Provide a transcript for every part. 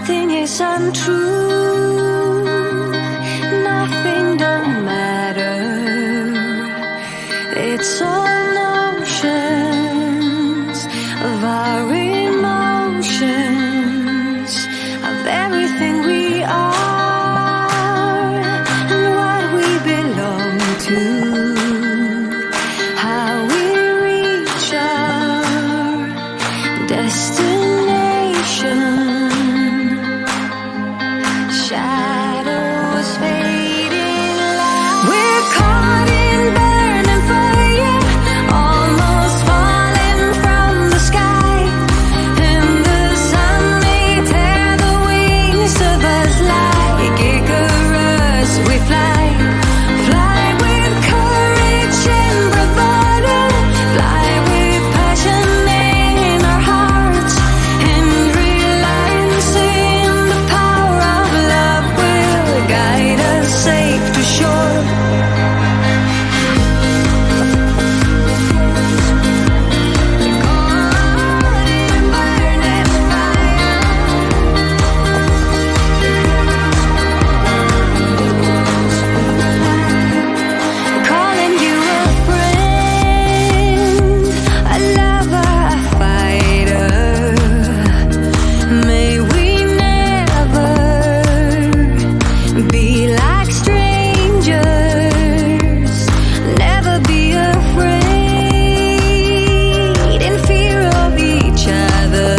nothing is untrue, nothing don't matter. It's all notions of our emotions, of everything we are and what we belong to, how we reach our destination. Shadows fading light. We're caught in burning fire, almost falling from the sky, and the sun may tear the wings of us like Icarus. We fly, fly with courage and bravado, fly with passion in our hearts, and realizing the power of love will guide us safe to shore. Calling you a friend, a lover, a fighter. May we never be like strangers, never be afraid in fear of each other.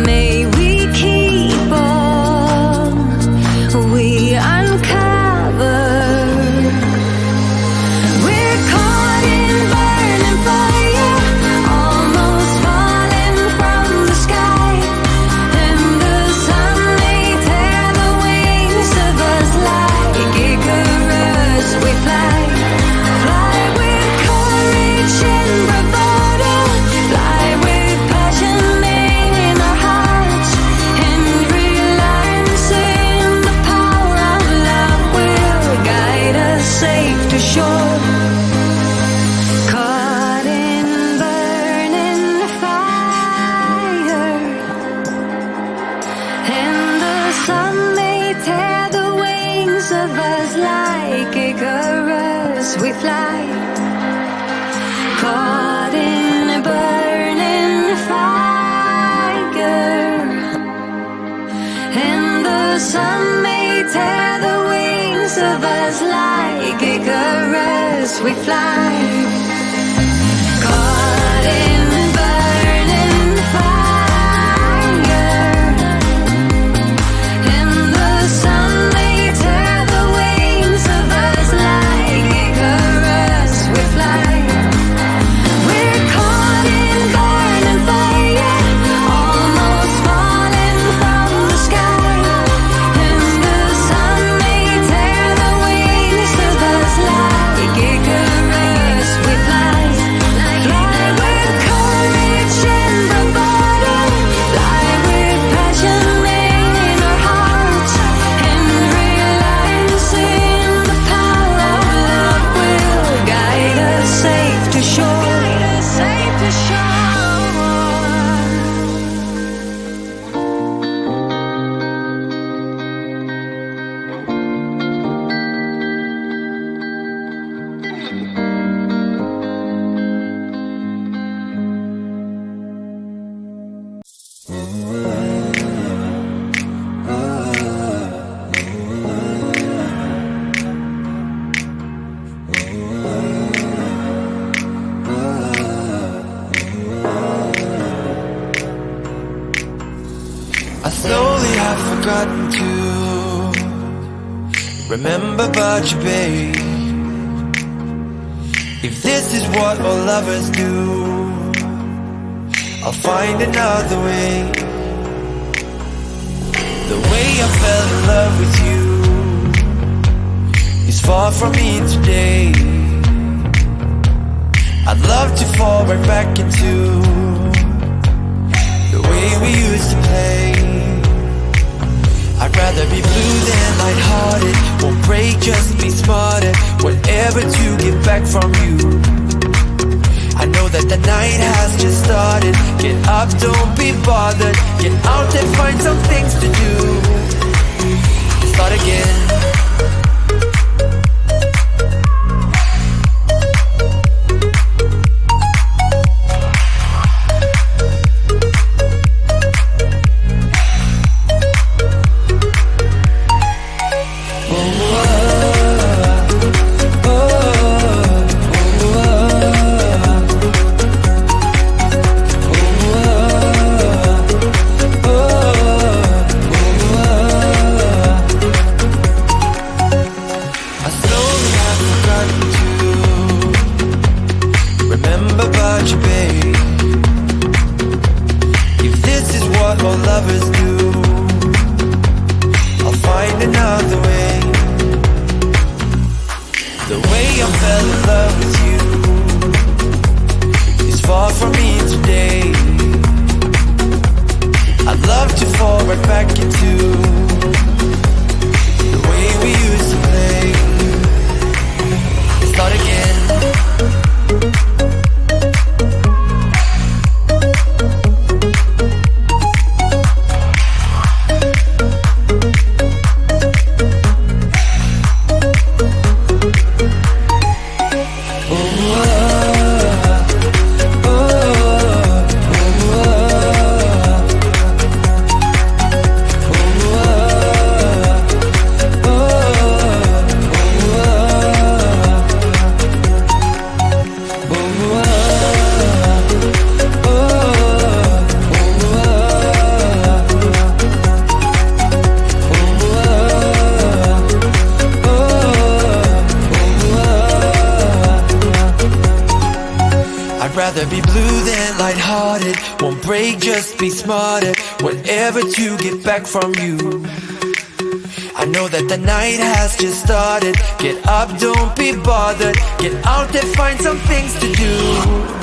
May we keep all we uncover. We're caught in burning fire, almost falling from the sky, and the sun may tear the wings of us like Icarus. We fly, fly with courage and bravado, fly with passion in our hearts, and realizing the power of love will guide us safe to shore. Caught in burning fire, and the sun may tear the wings of us like Icarus. We fly, caught in a burning fire, and the sun may tear the wings of us like Icarus. We fly, caught in burning fire, and the sun may tear the wings of us like Icarus. We fly. We're caught in burning fire, almost falling from the sky, and the sun may tear the wings of us like Icarus. We fly, fly with courage and bravado, fly with passion in our hearts, and realizing the power of love will guide us safe to shore. Safe to shore. I slowly have forgotten to remember about you, babe. If this is what all lovers do, I'll find another way. The way I fell in love with you is far from me today. I'd love to fall right back into the way we used to play. I'd rather be blue than lighthearted, won't break, just be smarter. Whatever to get back from you, I know that that the night has just started. Get up, don't be bothered. Get out and find some things to do. Start again. Rather be blue than lighthearted. Won't break, just be smarter. Whatever to get back from you. I know that the night has just started. Get up, don't be bothered. Get out and find some things to do.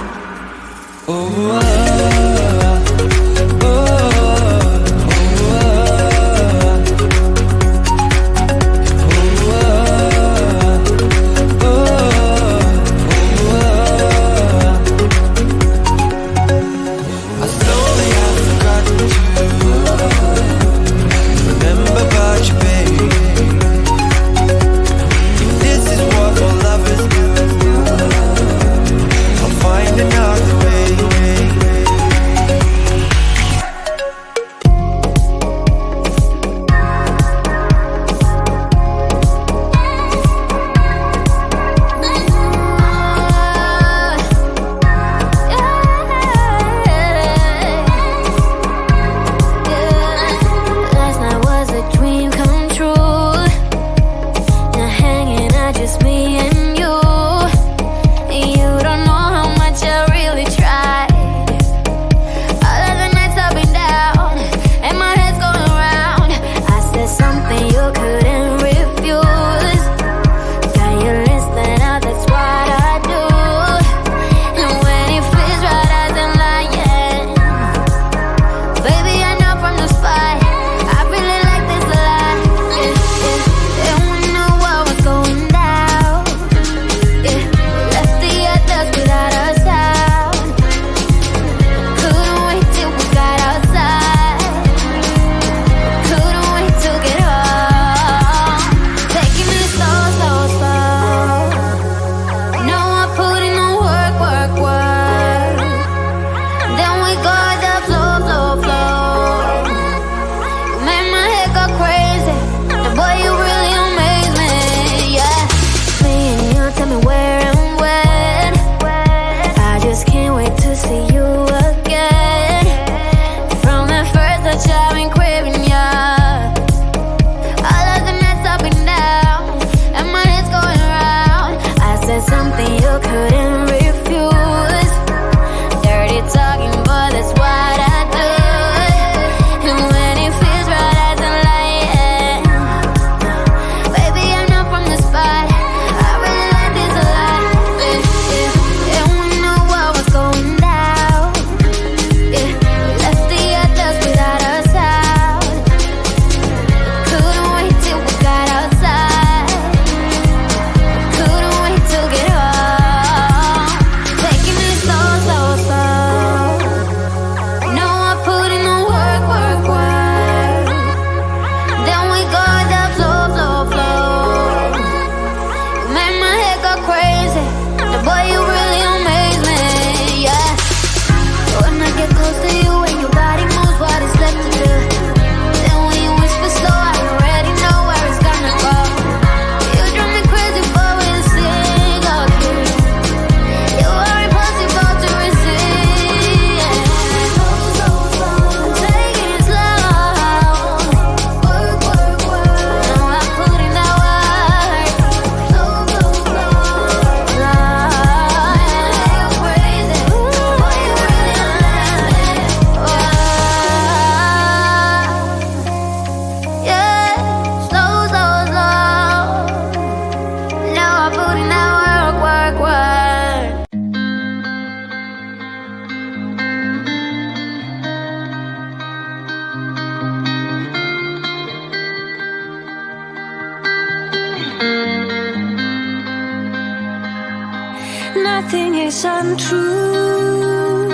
Nothing is untrue,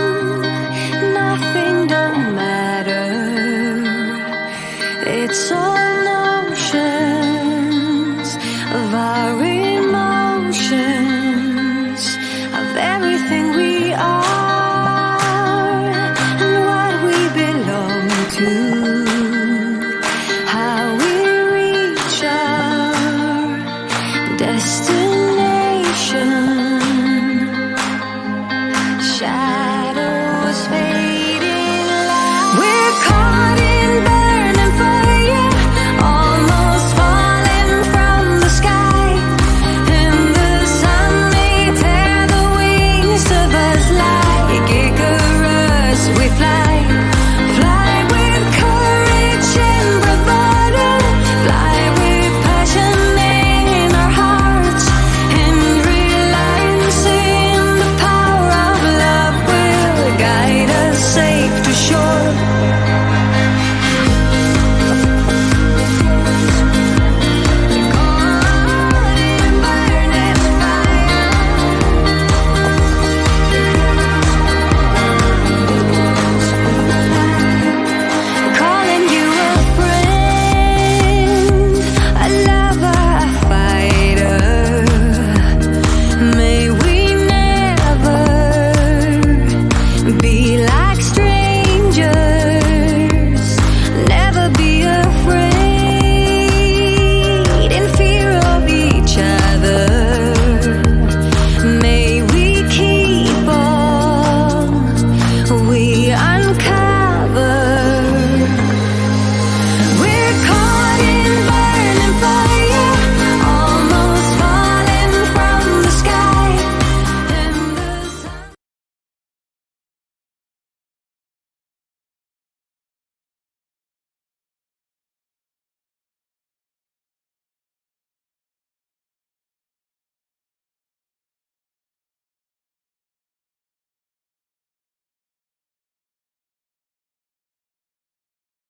nothing don't matter. It's all notions of our emotions, of everything we